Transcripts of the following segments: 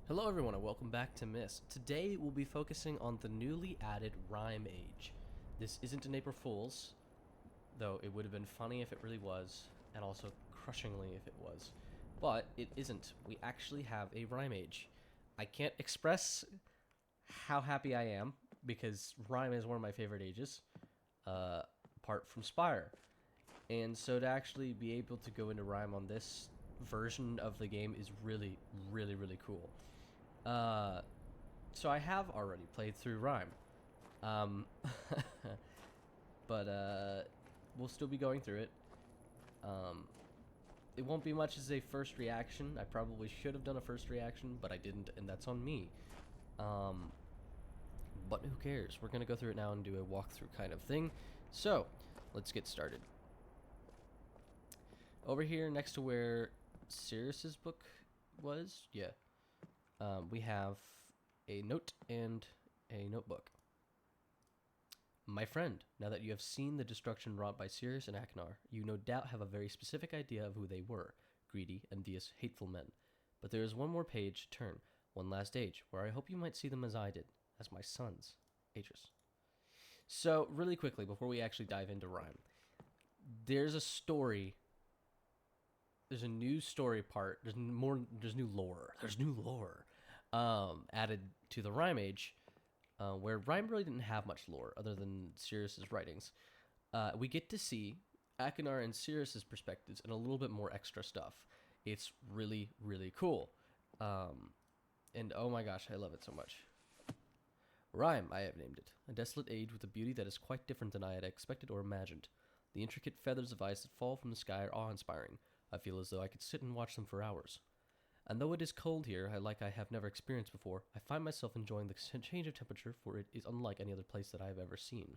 Hello everyone and welcome back to MYST. Today we'll be focusing on the newly added RIME age. This isn't an April Fool's, though it would have been funny if it really was, and also crushingly if it was. But it isn't. We actually have a RIME age. I can't express how happy I am, because RIME is one of my favorite ages, apart from Spire. And so to actually be able to go into RIME on this version of the game is really, really, really cool. So I have already played through RIME, um, but we'll still be going through it. It won't be much as a first reaction. I probably should have done a first reaction, but I didn't, and that's on me. But who cares? We're gonna go through it now and do a walkthrough kind of thing. So let's get started. Over here, next to where Sirius's book was, we have a note and a notebook. My friend, now that you have seen the destruction wrought by Sirius and Akinar, you no doubt have a very specific idea of who they were, greedy, envious, hateful men. But there is one more page to turn, one last age, where I hope you might see them as I did, as my sons, ages. So, really quickly, before we actually dive into RIME, there's a story. There's a new story part. There's new lore. There's new lore added to the RIME age, where RIME really didn't have much lore other than Sirius's writings. We get to see Akinar and Sirius's perspectives and a little bit more extra stuff. It's really, really cool. And oh my gosh, I love it so much. RIME, I have named it. A desolate age with a beauty that is quite different than I had expected or imagined. The intricate feathers of ice that fall from the sky are awe-inspiring. I feel as though I could sit and watch them for hours. And though it is cold here, like I have never experienced before, I find myself enjoying the change of temperature, for it is unlike any other place that I have ever seen.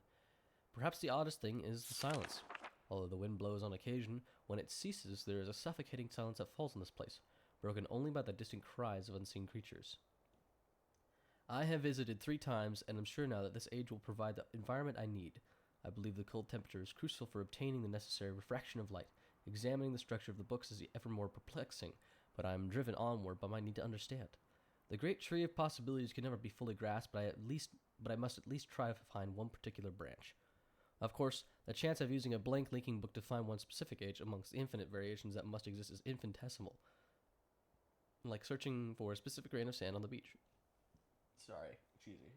Perhaps the oddest thing is the silence. Although the wind blows on occasion, when it ceases there is a suffocating silence that falls on this place, broken only by the distant cries of unseen creatures. I have visited 3 times, and am sure now that this age will provide the environment I need. I believe the cold temperature is crucial for obtaining the necessary refraction of light. Examining the structure of the books is ever more perplexing, but I am driven onward by my need to understand. The great tree of possibilities can never be fully grasped, but I must at least try to find one particular branch. Of course, the chance of using a blank leaking book to find one specific age amongst the infinite variations that must exist is infinitesimal. Like searching for a specific grain of sand on the beach. Sorry, cheesy.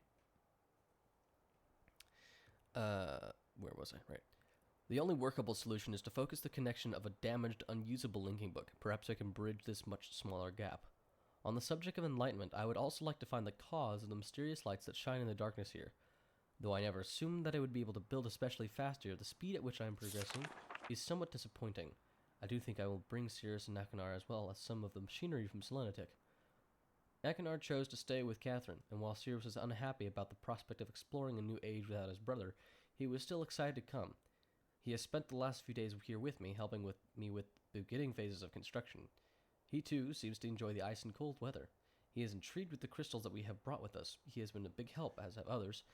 Where was I? Right. The only workable solution is to focus the connection of a damaged, unusable linking book. Perhaps I can bridge this much smaller gap. On the subject of enlightenment, I would also like to find the cause of the mysterious lights that shine in the darkness here. Though I never assumed that I would be able to build especially fast here, the speed at which I am progressing is somewhat disappointing. I do think I will bring Sirius and Akinar as well as some of the machinery from Selenitic. Akinar chose to stay with Catherine, and while Sirius was unhappy about the prospect of exploring a new age without his brother, he was still excited to come. He has spent the last few days here with me, helping with the beginning phases of construction. He, too, seems to enjoy the ice and cold weather. He is intrigued with the crystals that we have brought with us. He has been a big help, as have others,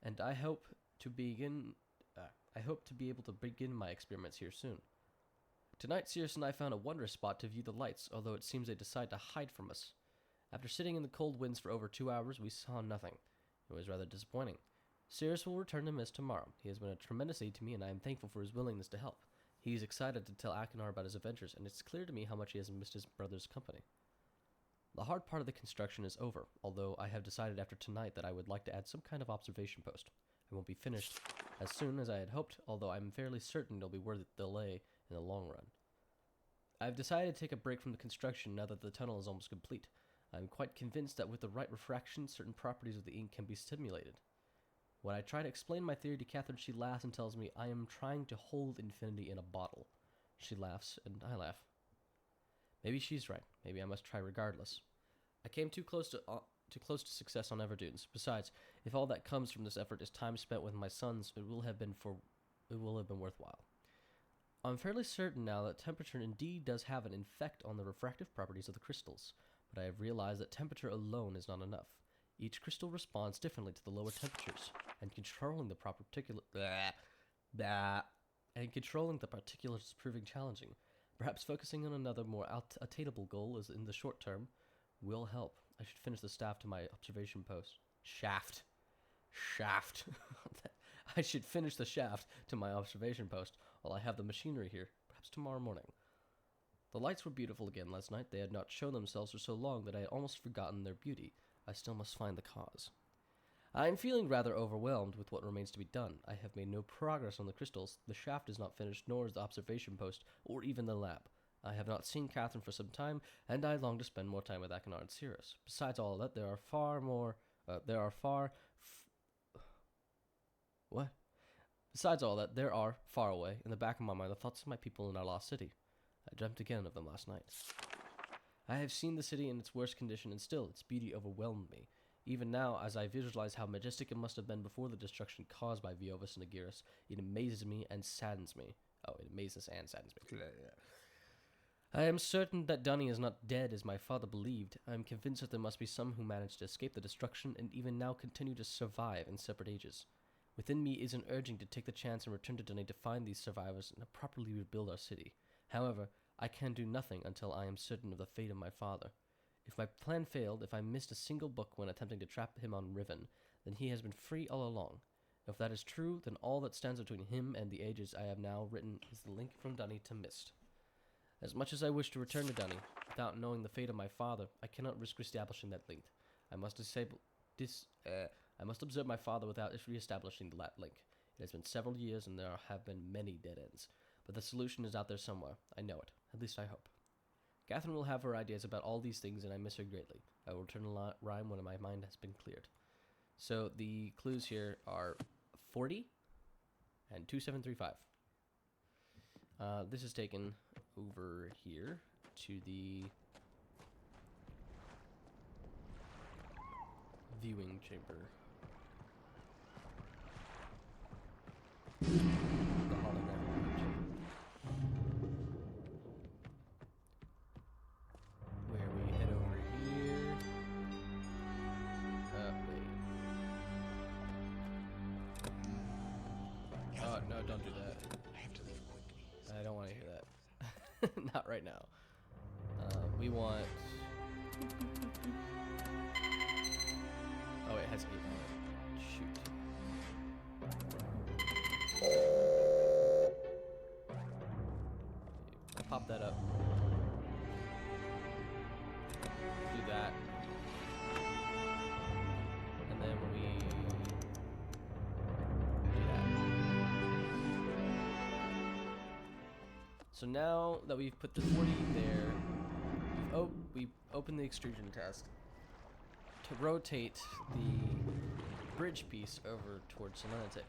and I hope to be able to begin my experiments here soon. Tonight, Sirius and I found a wondrous spot to view the lights, although it seems they decide to hide from us. After sitting in the cold winds for over 2 hours, we saw nothing. It was rather disappointing. Sirius will return to MYST tomorrow. He has been a tremendous aid to me, and I am thankful for his willingness to help. He is excited to tell Akinar about his adventures, and it's clear to me how much he has missed his brother's company. The hard part of the construction is over, although I have decided after tonight that I would like to add some kind of observation post. I won't be finished as soon as I had hoped, although I'm fairly certain it'll be worth the delay in the long run. I've decided to take a break from the construction now that the tunnel is almost complete. I'm quite convinced that with the right refraction, certain properties of the ink can be stimulated. When I try to explain my theory to Catherine, she laughs and tells me I am trying to hold infinity in a bottle. She laughs, and I laugh. Maybe she's right. Maybe I must try regardless. I came too close to success on Everdunes. Besides, if all that comes from this effort is time spent with my sons, it will have been worthwhile. I'm fairly certain now that temperature indeed does have an effect on the refractive properties of the crystals, but I have realized that temperature alone is not enough. Each crystal responds differently to the lower temperatures, and controlling the particulars is proving challenging. Perhaps focusing on another more attainable goal is in the short term will help. I should finish the staff to my observation post. Shaft. Shaft. I should finish the shaft to my observation post while I have the machinery here, perhaps tomorrow morning. The lights were beautiful again last night. They had not shown themselves for so long that I had almost forgotten their beauty. I still must find the cause. I am feeling rather overwhelmed with what remains to be done. I have made no progress on the crystals. The shaft is not finished, nor is the observation post, or even the lab. I have not seen Catherine for some time, and I long to spend more time with Akinar and Cirrus. Besides all that, Besides all that, there are, far away, in the back of my mind, the thoughts of my people in our lost city. I dreamt again of them last night. I have seen the city in its worst condition, and still, its beauty overwhelmed me. Even now, as I visualize how majestic it must have been before the destruction caused by Viovis and Agiris, it amazes me and saddens me. Oh, it amazes and saddens me. I am certain that Dunny is not dead as my father believed. I am convinced that there must be some who managed to escape the destruction and even now continue to survive in separate ages. Within me is an urging to take the chance and return to Dunny to find these survivors and to properly rebuild our city. However, I can do nothing until I am certain of the fate of my father. If my plan failed, if I missed a single book when attempting to trap him on Riven, then he has been free all along. If that is true, then all that stands between him and the ages I have now written is the link from Dunny to MYST. As much as I wish to return to Dunny, without knowing the fate of my father, I cannot risk reestablishing that link. I must observe my father without reestablishing that link. It has been several years and there have been many dead ends. But the solution is out there somewhere. I know it. At least I hope. Catherine will have her ideas about all these things, and I miss her greatly. I will return to RIME when my mind has been cleared. So the clues here are 40 and 2735. This is taken over here to the viewing chamber. The holographic viewing chamber. Where we head over here. Wait. Oh, no, don't do that. I have to leave quickly. I don't want to hear that. Not right now. We want... Oh, it has 8 on it. Shoot. Pop that up. Do that. And then we do that. So now that we've put the 40 there, we've opened the extrusion test to rotate the bridge piece over towards Selenetic.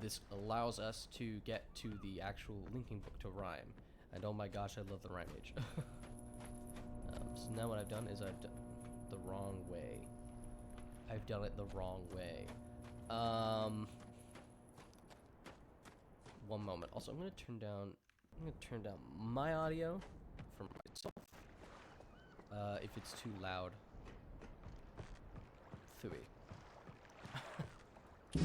This allows us to get to the actual linking book to RIME. And oh my gosh, I love the RIME age. So now what I've done is I've done the wrong way. I've done it the wrong way. One moment. Also, I'm gonna turn down my audio for myself. If it's too loud. Phooey. Yeah.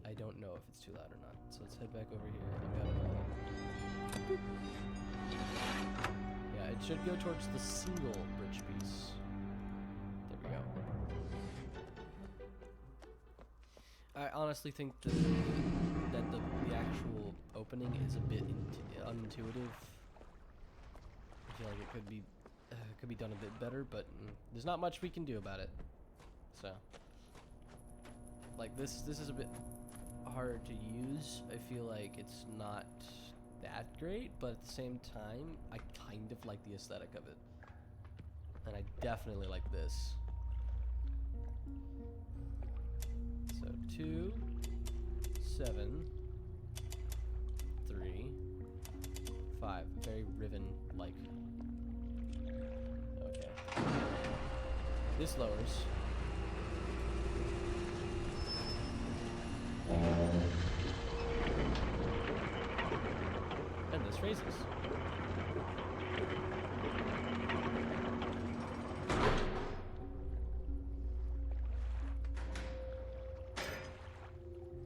I don't know if it's too loud or not. So let's head back over here. I've got yeah, it should go towards the single bridge piece. There we go. I honestly think that the actual opening is a bit unintuitive. I feel like it could be done a bit better, but there's not much we can do about it. So, like this is a bit harder to use. I feel like it's not that great, but at the same time, I kind of like the aesthetic of it, and I definitely like this. So 2, 7, 3, 5. Very Riven-like. Okay. This lowers. And this raises.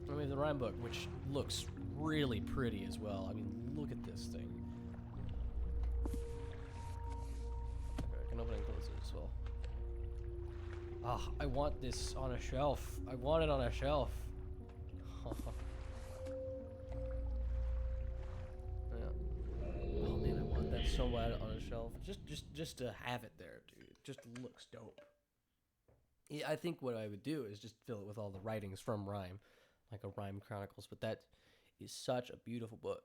I mean, the RIME book, which looks really pretty as well. I mean, look at this thing. close it as well. Ah, I want this on a shelf. I want it on a shelf. Yeah. Oh man, I want that so bad on a shelf. Just to have it there, dude. It just looks dope. Yeah, I think what I would do is just fill it with all the writings from RIME, like a RIME Chronicles. But that is such a beautiful book.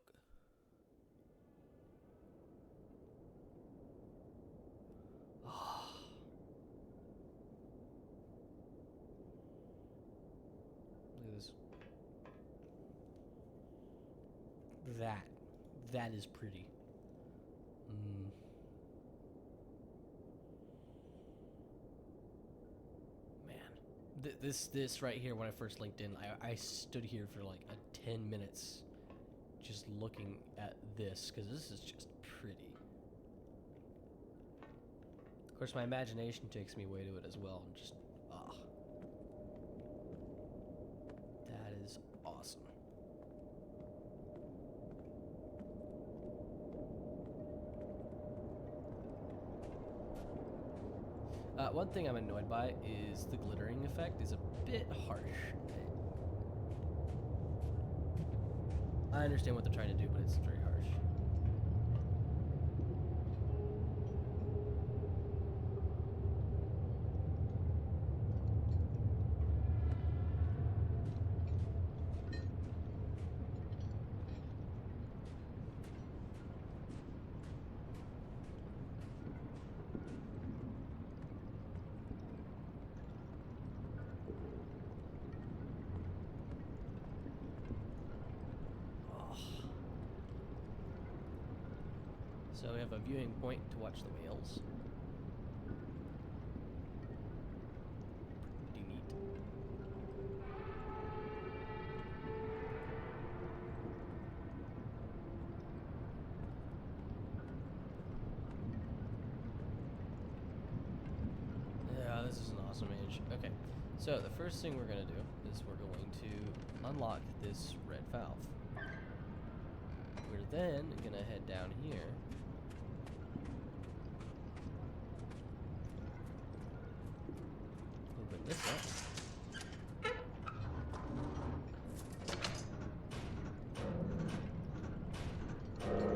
Look at this. That is pretty. Man, this right here. When I first linked in, I stood here for like 10 minutes, just looking at this because this is just pretty. Of course, my imagination takes me away to it as well, and just that is awesome. One thing I'm annoyed by is the glittering effect is a bit harsh. I understand what they're trying to do, but it's very harsh. So we have a viewing point to watch the whales. Pretty neat. Yeah, this is an awesome age. Okay, so the first thing we're gonna do is we're going to unlock this red valve. We're then gonna head down here. Open this up.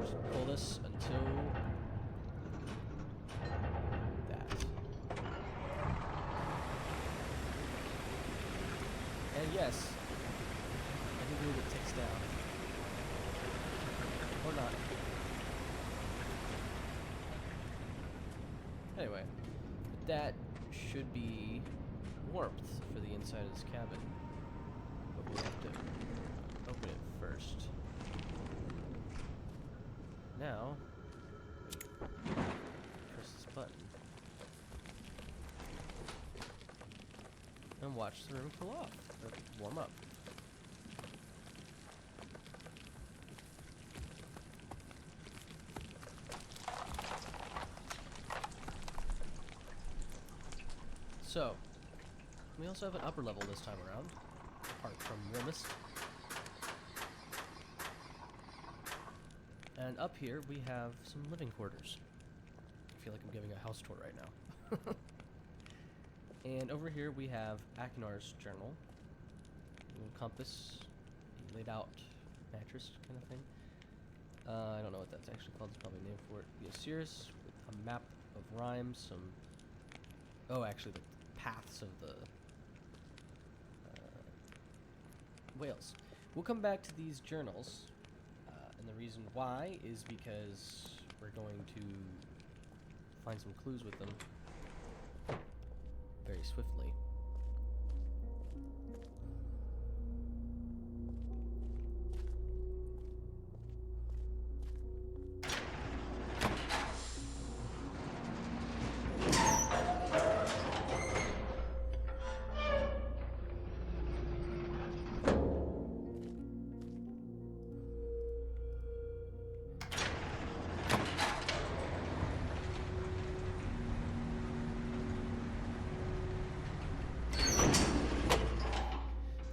Just pull this until that. And yes, I do believe it ticks down. Or not. Anyway, that should be warmth for the inside of this cabin. But we'll have to open it first. Now, press this button. And watch the room cool off, or warm up. So, we also have an upper level this time around, apart from MYST. And up here we have some living quarters. I feel like I'm giving a house tour right now. And over here we have Akinar's journal, a little compass, a laid out mattress kind of thing. I don't know what that's actually called, there's probably a name for it. The Osiris with a map of RIME, some... Oh, actually the paths of the whales. We'll come back to these journals, and the reason why is because we're going to find some clues with them very swiftly.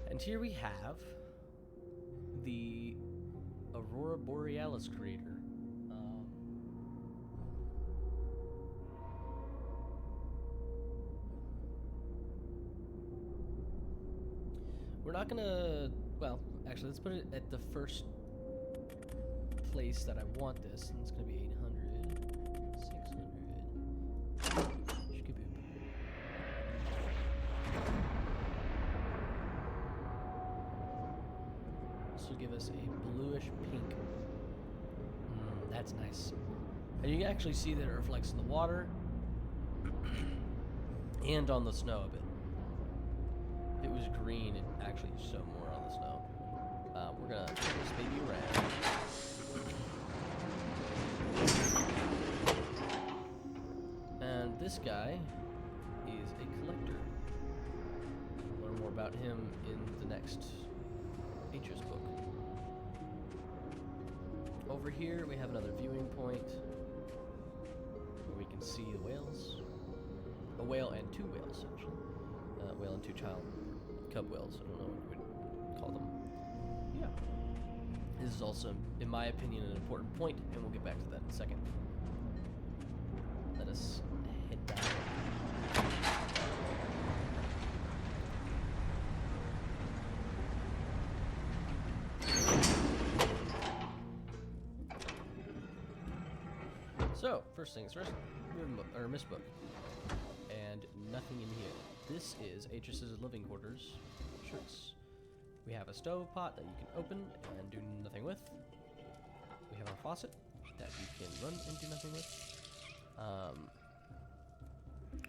And here we have the Aurora Borealis crater. We're not gonna, well, actually, let's put it at the first place that I want this, and it's gonna be 800, 600. Shkaboop. This will give us a bluish pink. That's nice. And you can actually see that it reflects in the water and on the snow a bit. If it was green, it'd actually show more on the snow. We're gonna turn this baby around. And this guy is a collector. We'll learn more about him in the next Atreus book. Over here, we have another viewing point where we can see the whales. A whale and two whales, actually. Whale and two cub whales. I don't know what you would call them. Yeah. This is also, in my opinion, an important point, and we'll get back to that in a second. Let us head down. So, first things first, MYST book. And nothing in here. This is Atreus' living quarters. Shirts. We have a stove pot that you can open and do nothing with. We have a faucet that you can run and do nothing with.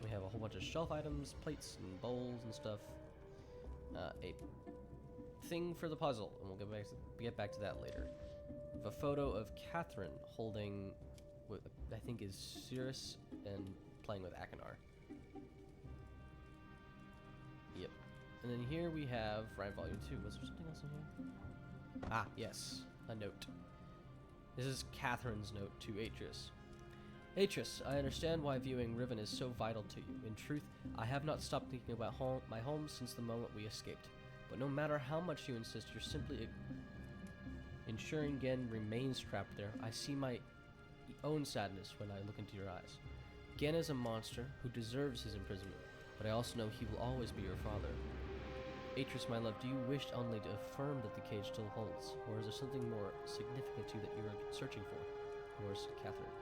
We have a whole bunch of shelf items, plates and bowls and stuff. A thing for the puzzle, and we'll get back to that later. We have a photo of Catherine holding what I think is Cirrus and playing with Akinar. Yep. And then here we have RIME Volume 2. Was there something else in here? Ah, yes. A note. This is Catherine's note to Atreus. Atreus, I understand why viewing Riven is so vital to you. In truth, I have not stopped thinking about my home since the moment we escaped. But no matter how much you insist, you're simply ensuring Gen remains trapped there. I see my own sadness when I look into your eyes. Gen is a monster who deserves his imprisonment, but I also know he will always be your father. Atreus, my love, do you wish only to affirm that the cage still holds, or is there something more significant to you that you are searching for? Yours, Catherine.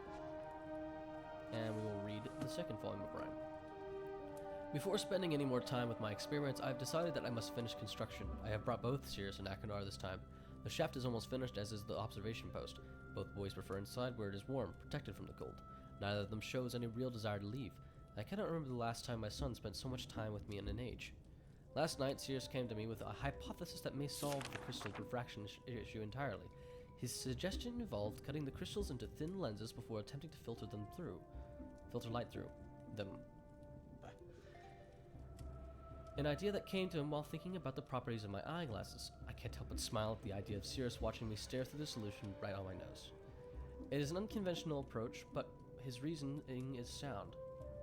And we will read the second volume of RIME. Before spending any more time with my experiments, I have decided that I must finish construction. I have brought both Cirrus and Akinar this time. The shaft is almost finished, as is the observation post. Both boys prefer inside where it is warm, protected from the cold. Neither of them shows any real desire to leave. I cannot remember the last time my son spent so much time with me in an age. Last night, Cirrus came to me with a hypothesis that may solve the crystal refraction issue entirely. His suggestion involved cutting the crystals into thin lenses before attempting to filter light through them. An idea that came to him while thinking about the properties of my eyeglasses. I can't help but smile at the idea of Cirrus watching me stare through the solution right on my nose. It is an unconventional approach, but his reasoning is sound.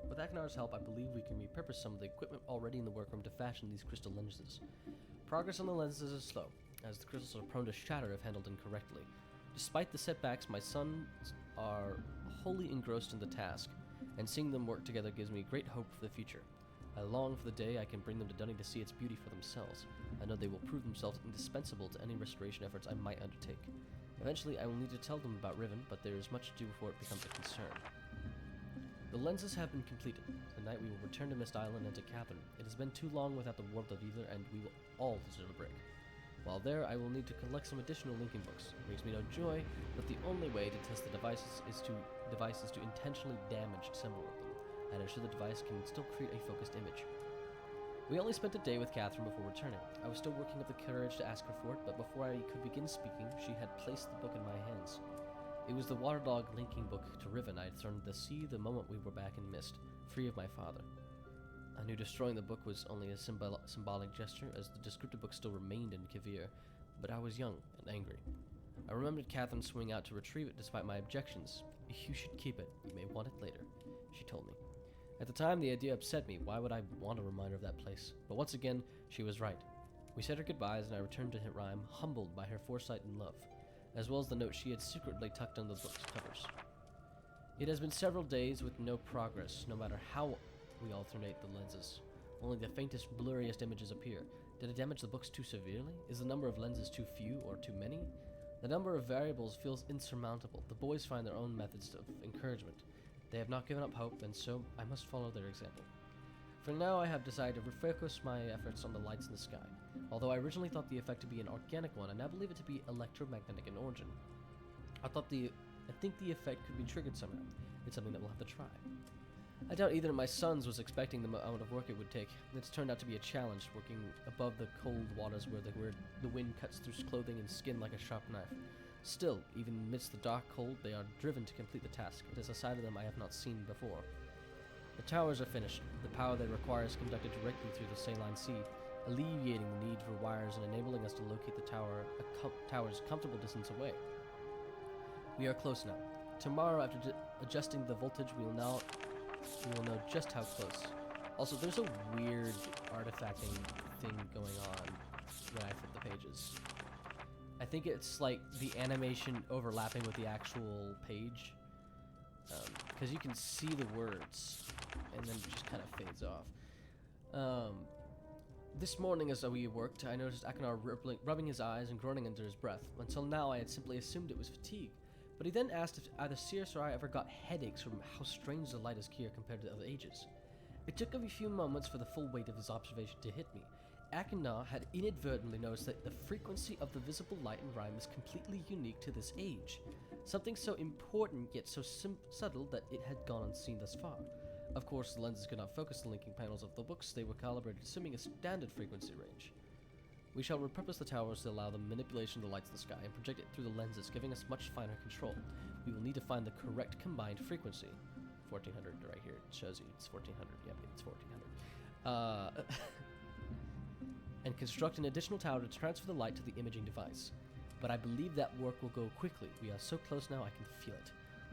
With Akinar's help, I believe we can repurpose some of the equipment already in the workroom to fashion these crystal lenses. Progress on the lenses is slow, as the crystals are prone to shatter if handled incorrectly. Despite the setbacks, my sons are wholly engrossed in the task, and seeing them work together gives me great hope for the future. I long for the day I can bring them to Dunning to see its beauty for themselves. I know they will prove themselves indispensable to any restoration efforts I might undertake. Eventually, I will need to tell them about Riven, but there is much to do before it becomes a concern. The lenses have been completed. Tonight we will return to MYST Island and to Catherine. It has been too long without the warmth of either, and we will all deserve a break. While there, I will need to collect some additional linking books. It brings me no joy, but the only way to test the devices is to intentionally damage several of them, and ensure the device can still create a focused image. We only spent a day with Catherine before returning. I was still working up the courage to ask her for it, but before I could begin speaking, she had placed the book in my hands. It was the Waterdog linking book to Riven I had thrown into the sea the moment we were back in MYST, free of my father. I knew destroying the book was only a symbolic gesture, as the descriptive book still remained in Kavir, but I was young and angry. I remembered Catherine swinging out to retrieve it despite my objections. You should keep it. You may want it later, she told me. At the time, the idea upset me. Why would I want a reminder of that place? But once again, she was right. We said our goodbyes, and I returned to RIME, humbled by her foresight and love, as well as the note she had secretly tucked under the book's covers. It has been several days with no progress, no matter how we alternate the lenses. Only the faintest, blurriest images appear. Did I damage the books too severely? Is the number of lenses too few or too many? The number of variables feels insurmountable. The boys find their own methods of encouragement. They have not given up hope, and so I must follow their example. For now, I have decided to refocus my efforts on the lights in the sky. Although I originally thought the effect to be an organic one, I now believe it to be electromagnetic in origin. I think the effect could be triggered somehow. It's something that we'll have to try. I doubt either of my sons was expecting the amount of work it would take. It's turned out to be a challenge, working above the cold waters where the wind cuts through clothing and skin like a sharp knife. Still, even amidst the dark cold, they are driven to complete the task. It is a side of them I have not seen before. The towers are finished. The power they require is conducted directly through the saline sea, alleviating the need for wires and enabling us to locate the tower's comfortable distance away. We are close now. Tomorrow, after adjusting the voltage, we will know just how close. Also, there's a weird artifacting thing going on when I flip the pages. I think it's like the animation overlapping with the actual page, because you can see the words, and then it just kind of fades off. This morning as we worked, I noticed Akinar rubbing his eyes and groaning under his breath. Until now, I had simply assumed it was fatigue. But he then asked if either Sirius or I ever got headaches from how strange the light is here compared to other ages. It took a few moments for the full weight of his observation to hit me. Akinar had inadvertently noticed that the frequency of the visible light in RIME is completely unique to this age. Something so important yet so subtle that it had gone unseen thus far. Of course, the lenses could not focus the linking panels of the books. They were calibrated assuming a standard frequency range. We shall repurpose the towers to allow the manipulation of the lights in the sky and project it through the lenses, giving us much finer control. We will need to find the correct combined frequency. 1400 right here. It shows you it's 1400. Yep, it's 1400. And construct an additional tower to transfer the light to the imaging device. But I believe that work will go quickly. We are so close now, I can feel it.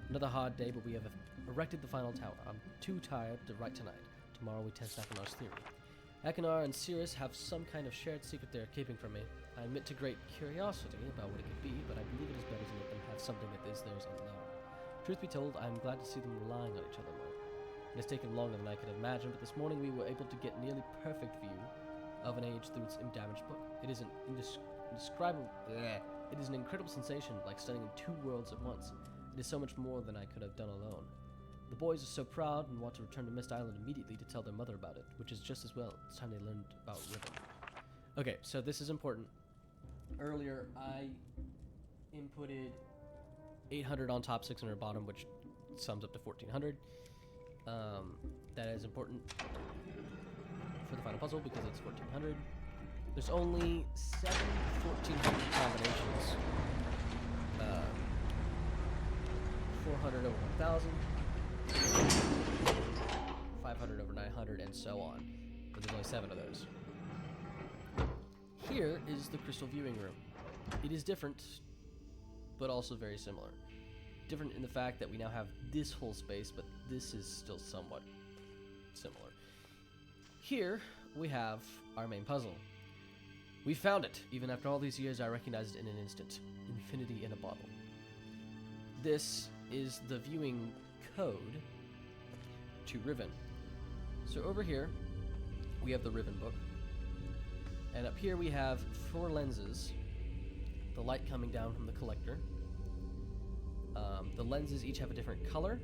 Another hard day, but we have erected the final tower. I'm too tired to write tonight. Tomorrow we test Akinar's theory. Akinar and Sirius have some kind of shared secret they are keeping from me. I admit to great curiosity about what it could be, but I believe it is better to let them have something that is theirs unknown. Truth be told, I am glad to see them relying on each other more. It has taken longer than I could imagine, but this morning we were able to get nearly perfect view of an age through its damaged book. It is an indescribable. It is an incredible sensation, like studying in two worlds at once. It is so much more than I could have done alone. The boys are so proud and want to return to Mist Island immediately to tell their mother about it, which is just as well. It's time they learned about Ribbon. Okay, so this is important. Earlier, I inputted 800 on top, 600 bottom, which sums up to 1400. That is important for the final puzzle because it's 1400. There's only 7 1400 combinations. 400 over 1000. 500 over 900 and so on, but there's only 7 of those. Here is the crystal viewing room. It is different, but also very similar. Different in the fact that we now have this whole space, but this is still somewhat similar. Here we have our main puzzle. We found it. Even after all these years, I recognized it in an instant. Infinity in a bottle. This is the viewing code to Riven. So over here, we have the Riven book. And up here we have 4 lenses. The light coming down from the collector. The lenses each have a different color,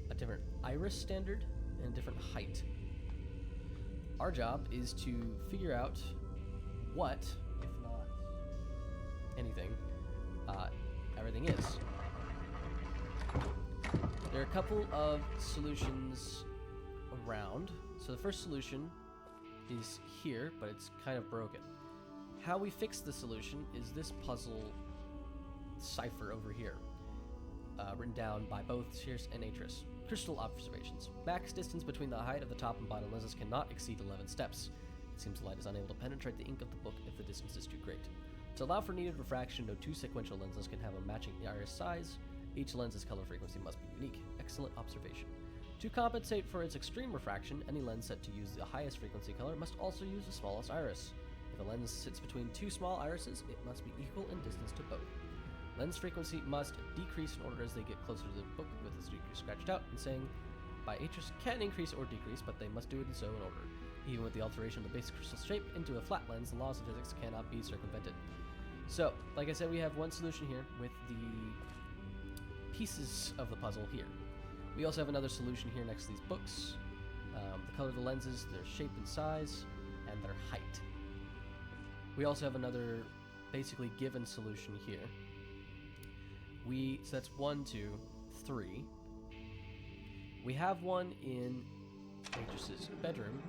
a different iris standard, and a different height. Our job is to figure out what, if not anything, everything is. There are a couple of solutions around. So the first solution is here, but it's kind of broken. How we fix the solution is this puzzle cipher over here, written down by both Sirius and Atris. Crystal observations. Max distance between the height of the top and bottom lenses cannot exceed 11 steps. It seems the light is unable to penetrate the ink of the book if the distance is too great. To allow for needed refraction, no 2 sequential lenses can have a matching iris size. Each lens's color frequency must be unique. Excellent observation. To compensate for its extreme refraction, any lens set to use the highest frequency color must also use the smallest iris. If a lens sits between 2 small irises, it must be equal in distance to both. Lens frequency must decrease in order as they get closer to the book, with its decrease scratched out and saying, by Atris can increase or decrease, but they must do it so in order. Even with the alteration of the basic crystal shape into a flat lens, the laws of physics cannot be circumvented. So, like I said, we have one solution here with the pieces of the puzzle here. We also have another solution here next to these books. The color of the lenses, their shape and size, and their height. We also have another basically given solution here. So that's 1, 2, 3. We have one in Atris's bedroom.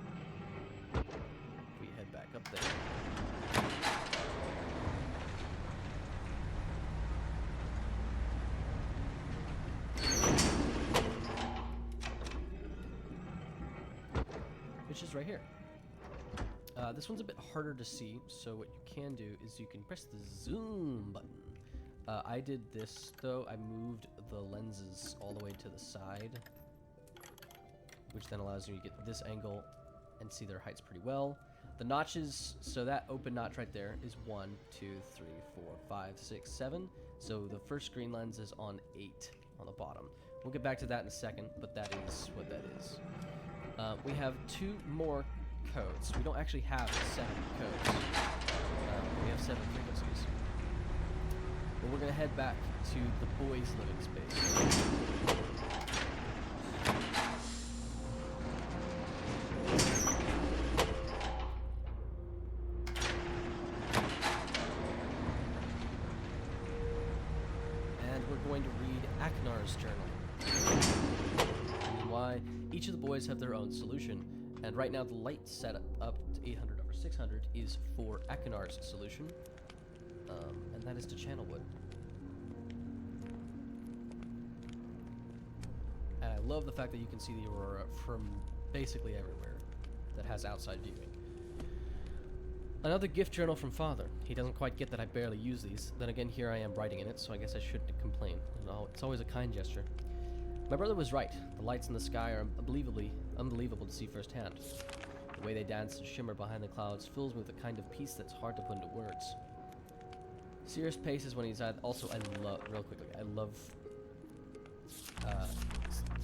If we head back up there. Which is right here. This one's a bit harder to see, so what you can do is you can press the zoom button. I did this, though. I moved the lenses all the way to the side, which then allows you to get this angle and see their heights pretty well. The notches, so that open notch right there is 1, 2, 3, 4, 5, 6, 7. So the first green lens is on 8 on the bottom. We'll get back to that in a second, but that is what that is. We have 2 more codes. We don't actually have 7 codes. We have 7 frequencies. But we're going to head back to the boys' living space. And we're going to read Aknar's journal. And why each of the boys have their own solution. And right now the light set up to 800 over 600 is for Aknar's solution. And that is to channel wood. And I love the fact that you can see the aurora from basically everywhere that has outside viewing. Another gift journal from Father. He doesn't quite get that I barely use these. Then again, here I am writing in it, so I guess I shouldn't complain. No, it's always a kind gesture. My brother was right. The lights in the sky are unbelievable to see firsthand. The way they dance and shimmer behind the clouds fills me with a kind of peace that's hard to put into words. Sirius paces when he's also, real quickly, I love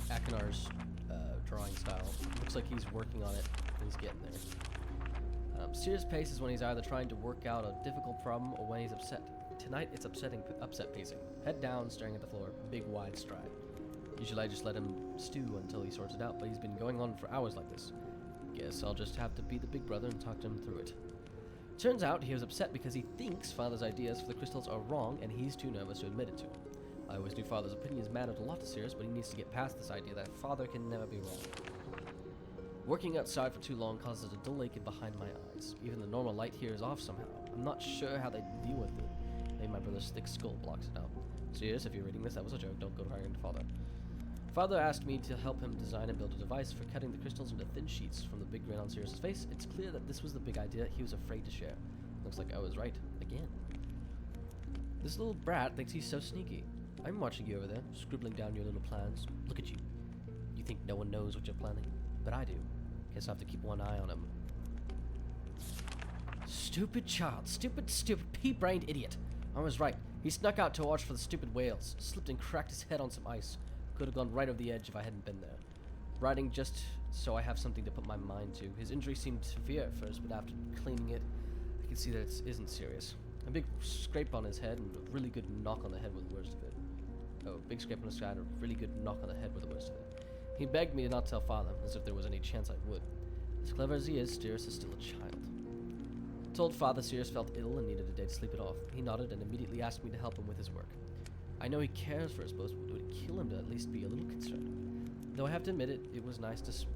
Aknar's drawing style. Looks like he's working on it, and he's getting there. Sirius paces when he's either trying to work out a difficult problem or when he's upset. Tonight, it's upset pacing. Head down, staring at the floor, big wide stride. Usually I just let him stew until he sorts it out, but he's been going on for hours like this. Guess I'll just have to be the big brother and talk to him through it. Turns out he was upset because he thinks Father's ideas for the crystals are wrong and he's too nervous to admit it to him. I always knew Father's opinions mattered a lot to Sirius, but he needs to get past this idea that Father can never be wrong. Working outside for too long causes a dull ache behind my eyes. Even the normal light here is off somehow. I'm not sure how they deal with it. Maybe my brother's thick skull blocks it out. Sirius, if you're reading this, that was a joke. Don't go crying to Father. Father asked me to help him design and build a device for cutting the crystals into thin sheets. From the big grin on Sirius's face, it's clear that this was the big idea he was afraid to share. Looks like I was right. Again. This little brat thinks he's so sneaky. I'm watching you over there, scribbling down your little plans. Look at you. You think no one knows what you're planning? But I do. Guess I have to keep one eye on him. Stupid child. Stupid, pea-brained idiot. I was right. He snuck out to watch for the stupid whales. Slipped and cracked his head on some ice. Could have gone right over the edge if I hadn't been there. Riding just so I have something to put my mind to. His injury seemed severe at first, but after cleaning it, I can see that it isn't serious. A big scrape on his head and a really good knock on the head were the worst of it. Oh, big scrape on his head and a really good knock on the head were the worst of it. He begged me to not tell Father, as if there was any chance I would. As clever as he is, Sirius is still a child. Told Father Sirius felt ill and needed a day to sleep it off. He nodded and immediately asked me to help him with his work. I know he cares for us both, but would it kill him to at least be a little concerned? Though I have to admit it was nice to spend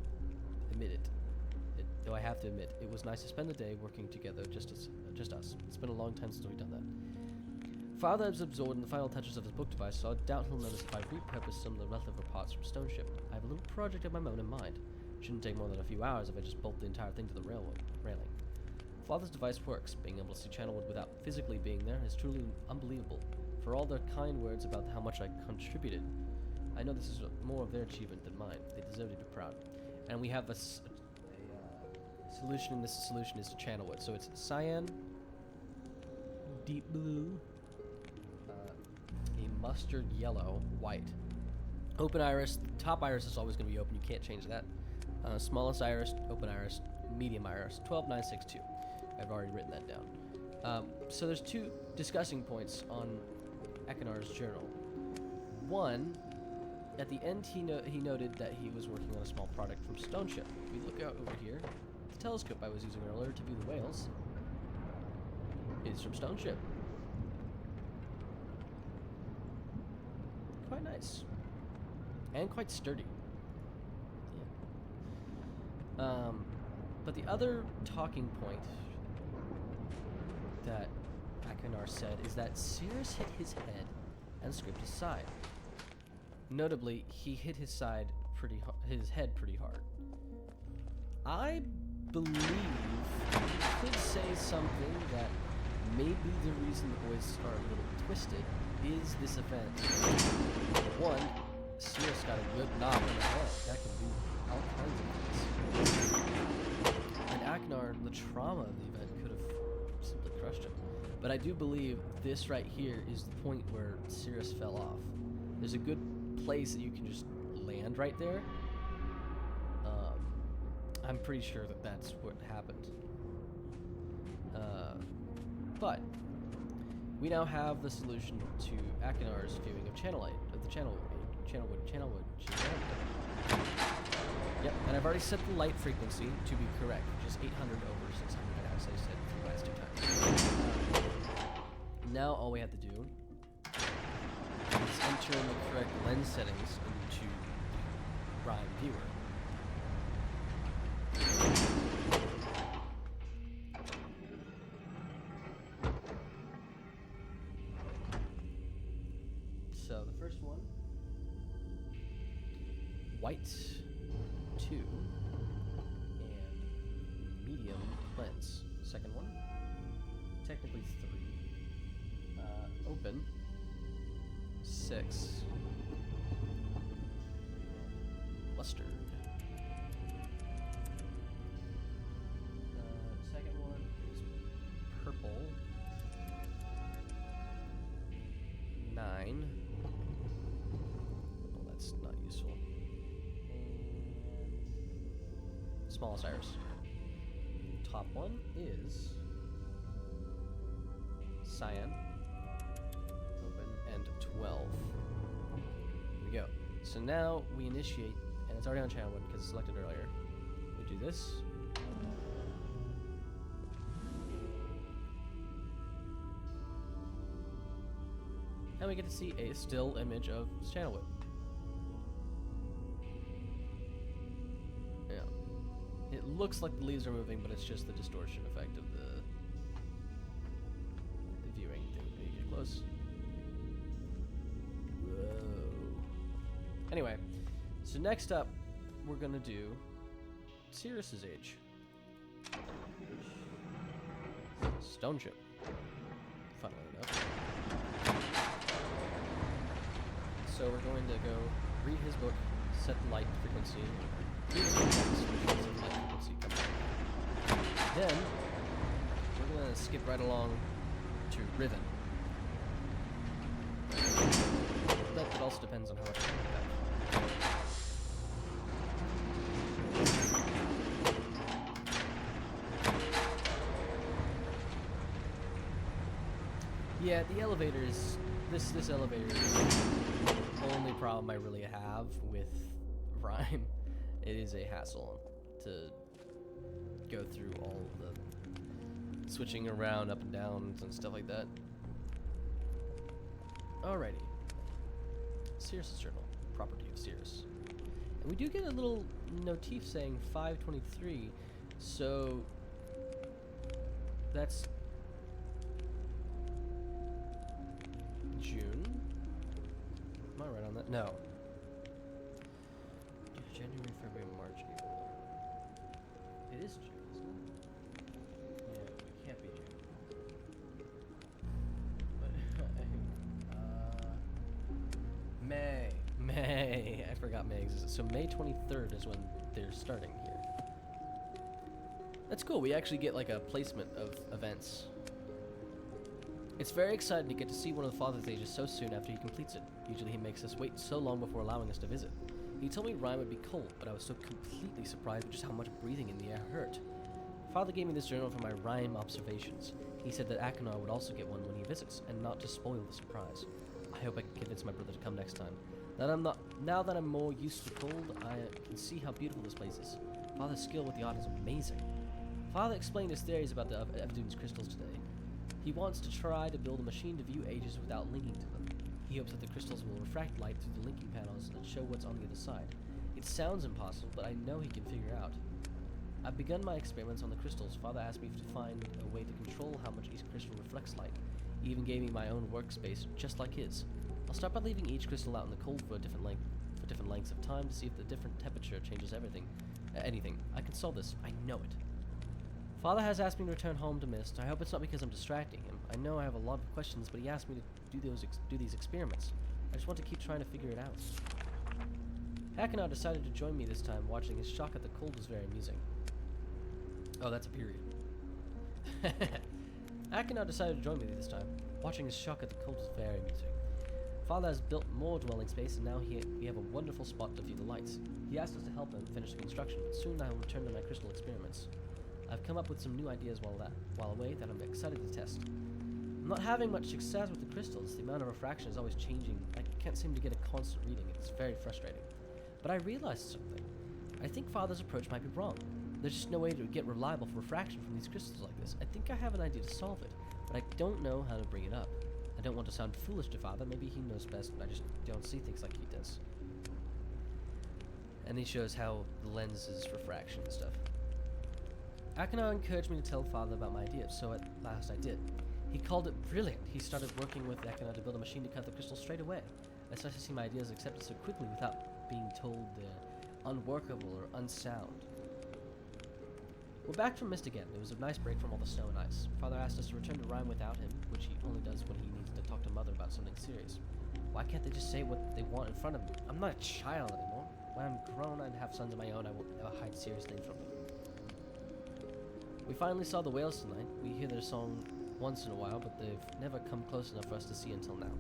the day working together, just us. It's been a long time since we've done that. Father is absorbed in the final touches of his book device, so I doubt he'll notice if I repurpose some of the leftover parts from Stone Ship. I have a little project of my own in mind. Shouldn't take more than a few hours if I just bolt the entire thing to the railing. Father's device works. Being able to see Channelwood without physically being there is truly unbelievable. For all their kind words about how much I contributed, I know this is more of their achievement than mine. They deserve to be proud. And we have a solution, and this solution is to Channelwood. So it's cyan, deep blue, a mustard yellow, white. Open iris, top iris is always going to be open. You can't change that. Smallest iris, open iris, medium iris, 12962. I've already written that down. So there's two discussing points on Akinar's journal. One, at the end he noted that he was working on a small product from Stoneship. If we look out over here, the telescope I was using earlier to view the whales is from Stoneship. Quite nice. And quite sturdy. Yeah. But the other talking point that Akinar said is that Cirrus hit his head and scraped his side. Notably, he hit his head pretty hard. I believe he could say something that maybe the reason the boys are a little twisted is this event. One, Cirrus got a good knock on the head. That can do all kinds of things. And Akinar, the trauma of the event could have simply crushed him. But I do believe this right here is the point where Cirrus fell off. There's a good place that you can just land right there. I'm pretty sure that that's what happened. But we now have the solution to Akinar's viewing of channelwood. Yep, and I've already set the light frequency to be correct, which is 800 over 600, as I said the last two times. Now all we have to do is enter in the correct lens settings into RIME Viewer. So the first one, white 2 and medium lens. Second one, technically 3, open 6, mustard. Second one is purple 9. Well, that's not useful. And smallest iris. Top one is cyan, open, and 12. Here we go. So now we initiate, and it's already on channel 1 because it's selected earlier. We do this. And we get to see a still image of channelwood. Yeah. It looks like the leaves are moving, but it's just the distortion effect of the viewing. Can you get close? Whoa. Anyway, so next up, we're gonna do Cirrus's age. Stoneship. Funnily enough. So we're going to go read his book, set the light frequency, read his book, set the light frequency, come back. Then, we're going to skip right along to Riven. That also depends on how much time we have. Yeah, the elevator is... This elevator is the only problem I really have with RIME. It is a hassle to go through all the switching around, up and down, and stuff like that. Alrighty. Cirrus's journal. Property of Cirrus. And we do get a little notif saying 523, so that's June. Am I right on that? No. January, February, March, April. It is June, isn't it? Yeah, it can't be June. But, May. I forgot May exists. So May 23rd is when they're starting here. That's cool. We actually get like a placement of events. It's very exciting to get to see one of the Father's Ages so soon after he completes it. Usually he makes us wait so long before allowing us to visit. He told me RIME would be cold, but I was so completely surprised with just how much breathing in the air hurt. Father gave me this journal for my RIME observations. He said that Akinar would also get one when he visits, and not to spoil the surprise. I hope I can convince my brother to come next time. Now that I'm more used to cold, I can see how beautiful this place is. Father's skill with the art is amazing. Father explained his theories about the Evdoon's crystals today. He wants to try to build a machine to view ages without linking to them. He hopes that the crystals will refract light through the linking panels and show what's on the other side. It sounds impossible, but I know he can figure out. I've begun my experiments on the crystals. Father asked me to find a way to control how much each crystal reflects light. He even gave me my own workspace, just like his. I'll start by leaving each crystal out in the cold for different lengths of time to see if the different temperature changes anything. I can solve this. I know it. Father has asked me to return home to MYST. I hope it's not because I'm distracting him. I know I have a lot of questions, but he asked me to do these experiments. I just want to keep trying to figure it out. Hackenow decided to join me this time. Watching his shock at the cold was very amusing. Oh, that's a period. Hackenow decided to join me this time. Watching his shock at the cold was very amusing. Father has built more dwelling space, and now we have a wonderful spot to view the lights. He asked us to help him finish the construction, but soon I will return to my crystal experiments. I've come up with some new ideas while away that I'm excited to test. I'm not having much success with the crystals. The amount of refraction is always changing. I can't seem to get a constant reading. It's very frustrating. But I realized something. I think Father's approach might be wrong. There's just no way to get reliable refraction from these crystals like this. I think I have an idea to solve it, but I don't know how to bring it up. I don't want to sound foolish to Father. Maybe he knows best, but I just don't see things like he does. And he shows how the lens is refraction and stuff. Akinar encouraged me to tell Father about my idea, so at last I did. He called it brilliant. He started working with Akinar to build a machine to cut the crystals straight away. I started to see my ideas accepted so quickly without being told they're unworkable or unsound. We're back from MYST again. It was a nice break from all the snow and ice. Father asked us to return to RIME without him, which he only does when he needs to talk to Mother about something serious. Why can't they just say what they want in front of me? I'm not a child anymore. When I'm grown and have sons of my own, I won't ever hide serious things from them. We finally saw the whales tonight. We hear their song once in a while, but they've never come close enough for us to see until now.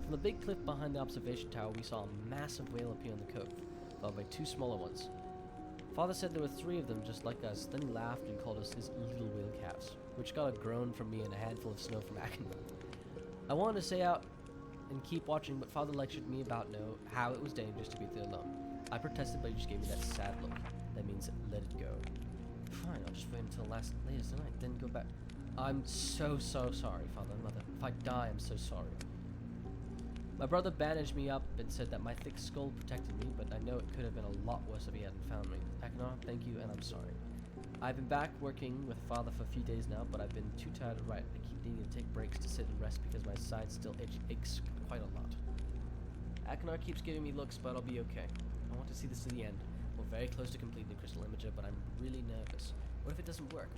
From the big cliff behind the observation tower, we saw a massive whale appear in the cove, followed by two smaller ones. Father said there were three of them just like us, then he laughed and called us his little whale calves, which got a groan from me and a handful of snow from Akinar. I wanted to stay out and keep watching, but Father lectured me about how it was dangerous to be there alone. I protested, but he just gave me that sad look. That means let it go. Fine, I'll just wait until later tonight, then go back. I'm so sorry, Father and Mother. If I die, I'm so sorry. My brother bandaged me up and said that my thick skull protected me, but I know it could have been a lot worse if he hadn't found me. Akinar, thank you, and I'm sorry. I've been back working with Father for a few days now, but I've been too tired to write. I keep needing to take breaks to sit and rest because my side still aches quite a lot. Akinar keeps giving me looks, but I'll be okay. I want to see this to the end. We're very close to completing the crystal imager, but I'm really nervous. What if it doesn't work?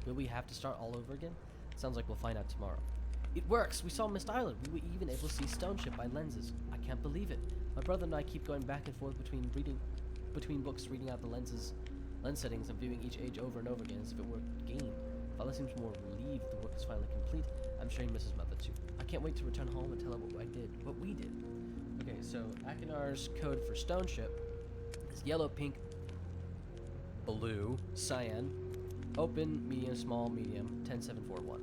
Will we have to start all over again? Sounds like we'll find out tomorrow. It works! We saw MYST Island! We were even able to see stone ship by lenses. I can't believe it. My brother and I keep going back and forth between books, reading out the lens settings, and viewing each age over and over again as if it were a game. Father seems more relieved the work is finally complete. I'm sure he misses Mother too. I can't wait to return home and tell her what we did. Okay, so Akinar's code for stone ship is yellow, pink, blue, cyan, open, medium, small, medium, 10741.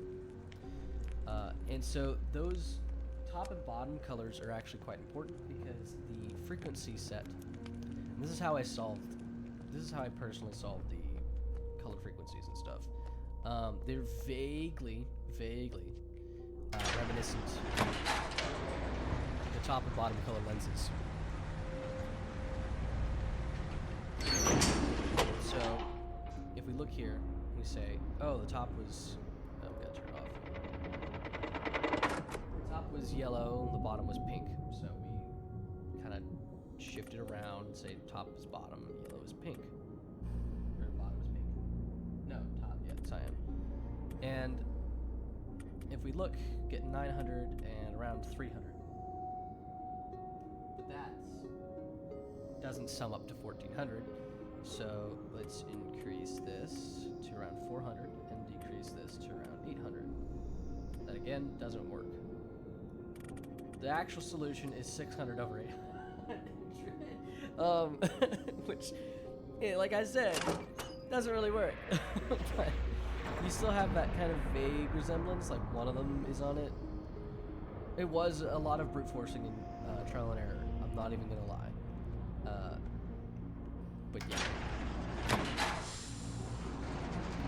And so those top and bottom colors are actually quite important because the frequency set, and this is how I personally solved the color frequencies and stuff. They're vaguely reminiscent of the top and bottom color lenses. So if we look here, we say, oh, the top was, we gotta turn it off. The top was yellow, the bottom was pink. So we kind of shift it around and say top is bottom, yellow is pink. Or bottom is pink. No, top, yeah, cyan. And if we look, get 900 and around 300. That doesn't sum up to 1400. So let's increase this to around 400 and decrease this to around 800. That again doesn't work. The actual solution is 600 over 800. Which, yeah, like I said, doesn't really work. But you still have that kind of vague resemblance, like one of them is on it. It was a lot of brute forcing and trial and error. I'm not even gonna lie. But yeah.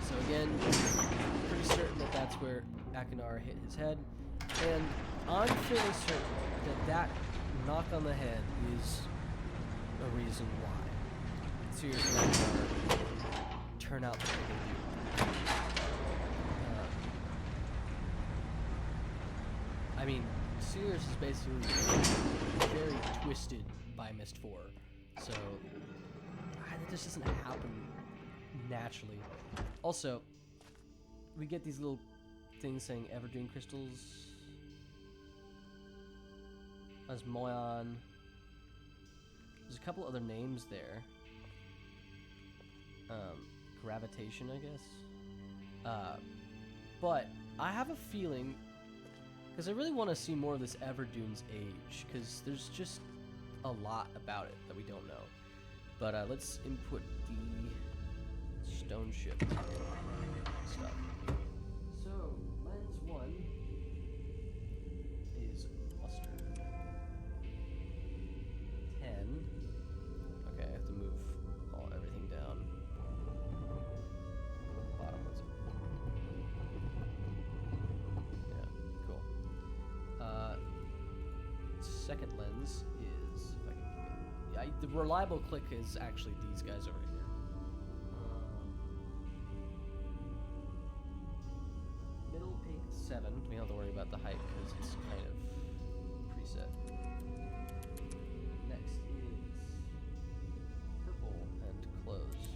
So again, pretty certain that that's where Akinar hit his head, and I'm fairly certain that that knock on the head is a reason why Sears and Akinar turn out the way they do. I mean, Sears is basically very twisted by MYST 4, so that just doesn't happen naturally. Also, we get these little things saying Everdeen crystals, Osmoion. There's a couple other names there. Gravitation, I guess. But I have a feeling, because I really want to see more of this Everdune's age, because there's just a lot about it that we don't know. But let's input the stone ship stuff. So, lens 1 is mustard. 10. Okay, I have to move everything down. Bottom one's yeah, cool. Second lens is, if I can keep it. The reliable click is actually these guys over here. Middle pink 7. We don't have to worry about the height because it's kind of preset. Next is purple and closed.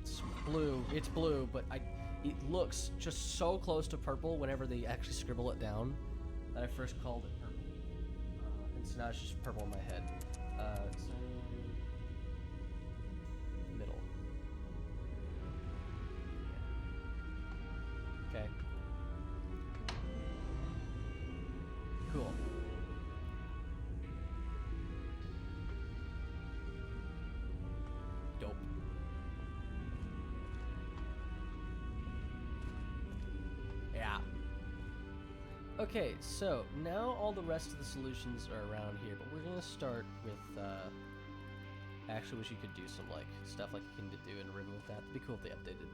It's blue. It's blue, but it looks just so close to purple whenever they actually scribble it down that I first called it purple. And so now it's just purple in my head. So middle. Okay. Cool. Dope. Yeah. Okay, so now all the rest of the solutions are around here, but we're gonna start with, actually wish you could do some, like, stuff like you can do in Ribbon with that. It'd be cool if they updated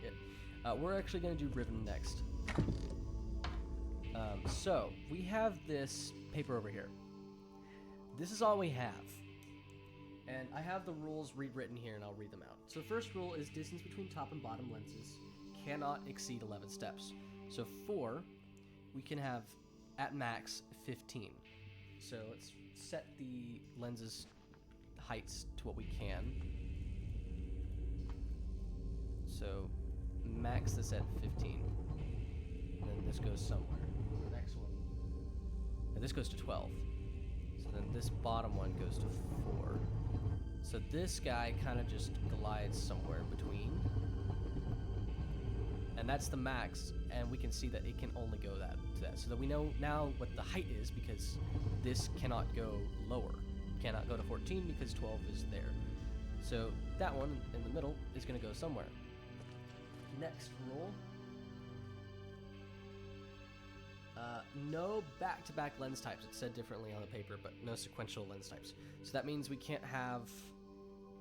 it. We're actually gonna do Ribbon next. So, we have this paper over here. This is all we have. And I have the rules rewritten here, and I'll read them out. So the first rule is distance between top and bottom lenses cannot exceed 11 steps. So 4, we can have, at max, 15. So let's set the lenses heights to what we can. So max this at 15. And then this goes somewhere. The next one. And this goes to 12. So then this bottom one goes to 4. So this guy kind of just glides somewhere in between. And that's the max, and we can see that it can only go to that. So that we know now what the height is, because this cannot go lower. Cannot go to 14 because 12 is there. So that one in the middle is going to go somewhere. Next rule. No back-to-back lens types. It's said differently on the paper, but no sequential lens types. So that means we can't have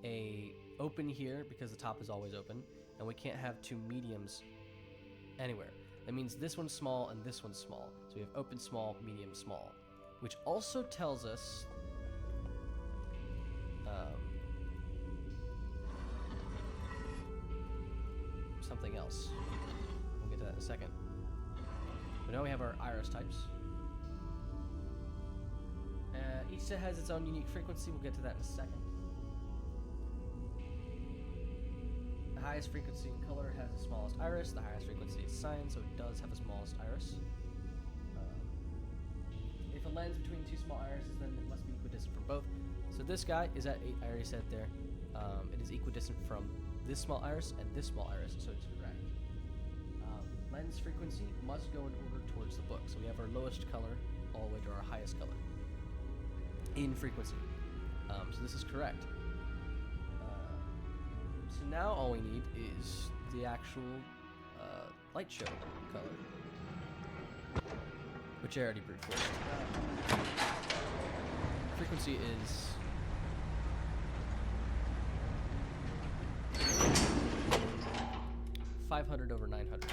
a open here because the top is always open, and we can't have two mediums anywhere. That means this one's small and this one's small. So we have open, small, medium, small, which also tells us something else. We'll get to that in a second. But now we have our iris types. Each set has its own unique frequency. We'll get to that in a second. The highest frequency in color has the smallest iris. The highest frequency is cyan, so it does have the smallest iris. If a lens between two small irises, then it must be equidistant from both. So this guy is at 8. I already said it there. It is equidistant from this small iris and this small iris, so it's correct. Lens frequency must go in order towards the book. So we have our lowest color all the way to our highest color in frequency. So this is correct. So now all we need is the actual light show color, which I already brute forced. Frequency is 500 over 900.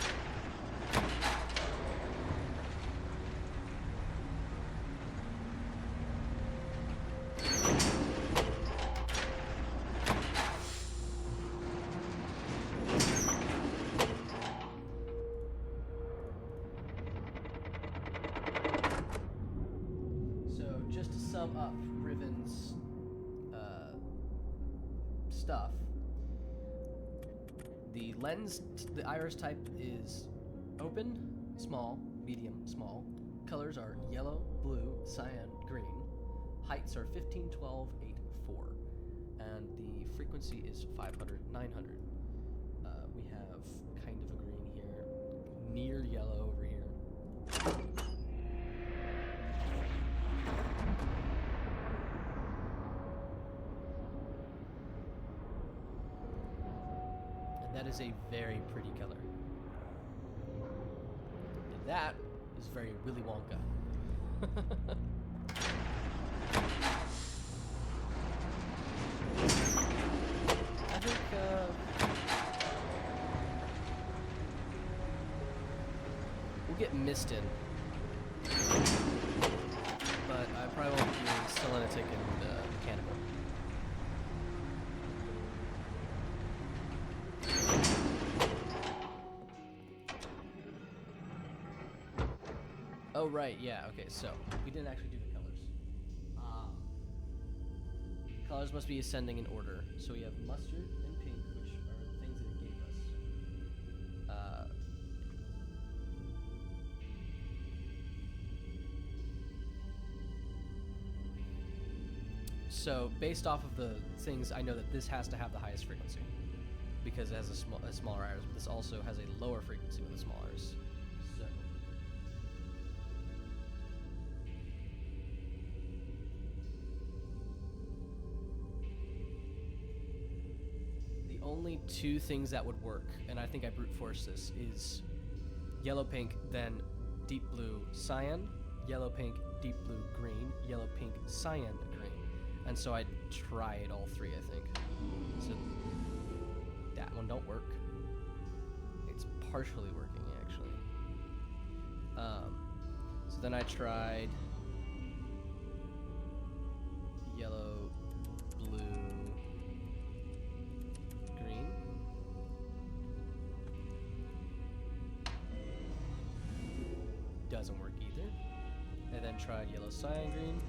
So just to sum up Riven's stuff, the lens, the iris type is open, small, medium, small. Colors are yellow, blue, cyan, green. Heights are 15, 12, 8, 4. And the frequency is 500, 900. We have kind of a green here, near yellow over here. That is a very pretty color. And that is very Willy Wonka. I think, we'll get MYST in. But I probably won't be doing selenitic and mechanical. Oh, right, yeah, okay, so we didn't actually do the colors. Colors must be ascending in order. So we have mustard and pink, which are the things that it gave us. So based off of the things, I know that this has to have the highest frequency because it has a smaller iris, but this also has a lower frequency with a small iris. So the only two things that would work, and I think I brute force this, is yellow pink, then deep blue cyan, yellow pink, deep blue green, yellow pink cyan green. And so I tried all three, I think. So that one don't work. It's partially working, actually. So then I tried yellow, blue, green. Doesn't work either. And then tried yellow, cyan, green.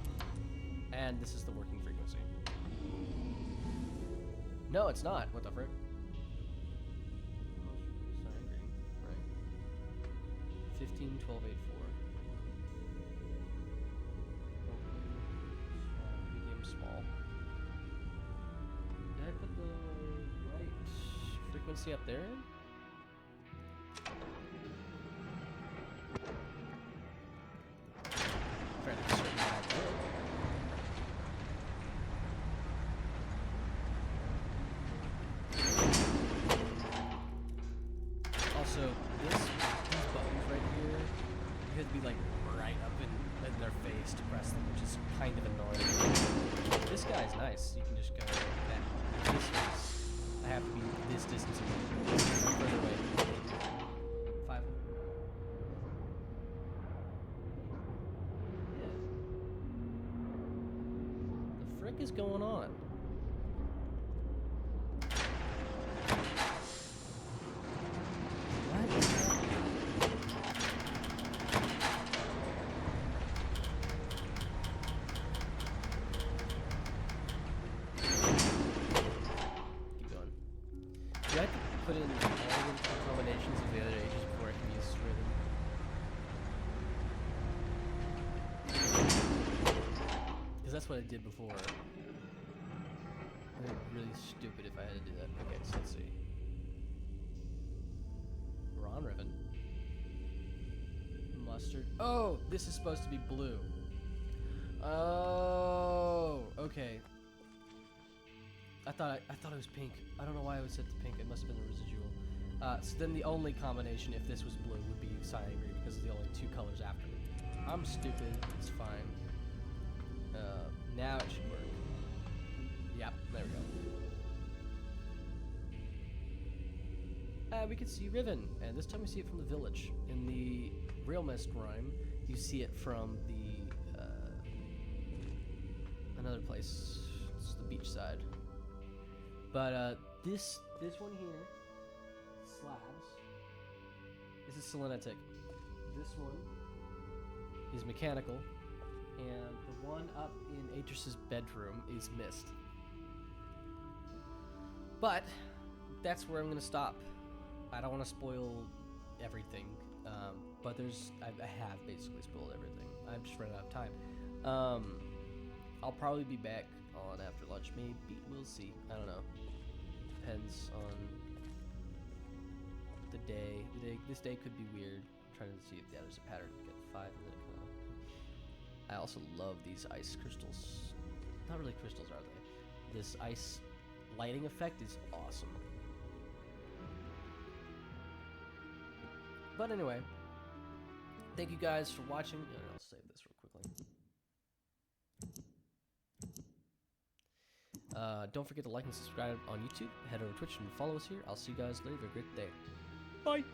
And this is the working frequency. No, it's not. What the frick? Cyan, green. Right. 15, 12, 8, 4. Medium, small. Did I put the right frequency up there? Fairly certain that I did. Also, these buttons right here, you have to be like right up in their face to press them, which is kind of annoying. This guy's nice. You can just go that. This is, I have to be this distance away. Further away. 500. Yeah. The frick is going on? Do I have to put in all the combinations of the other ages before I can use rhythm? Because that's what I did before. It'd be really stupid if I had to do that. Okay, so let's see. We're on Riven. Mustard. Oh, this is supposed to be blue. Oh, okay. I thought it was pink. I don't know why I was set to pink. It must have been the residual. So then the only combination, if this was blue, would be cyan green because it's the only two colors after it. I'm stupid. It's fine. Now it should work. Yep, there we go. We can see Riven, and this time we see it from the village. In the real MYST RIME, you see it from the another place. It's the beach side. But this one here, slabs. This is selenitic. This one is mechanical, and the one up in Atris's bedroom is MYST. But that's where I'm gonna stop. I don't want to spoil everything, but I have basically spoiled everything. I've just run out of time. I'll probably be back on after lunch. Maybe we'll see. I don't know. Depends on the day. This day could be weird. I'm trying to see if there's a pattern to get 5 and then come out. I also love these ice crystals. Not really crystals, are they? This ice lighting effect is awesome. But anyway, thank you guys for watching. I'll save this real quickly. Don't forget to like and subscribe on YouTube. Head over to Twitch and follow us here. I'll see you guys later. Have a great day. Bye.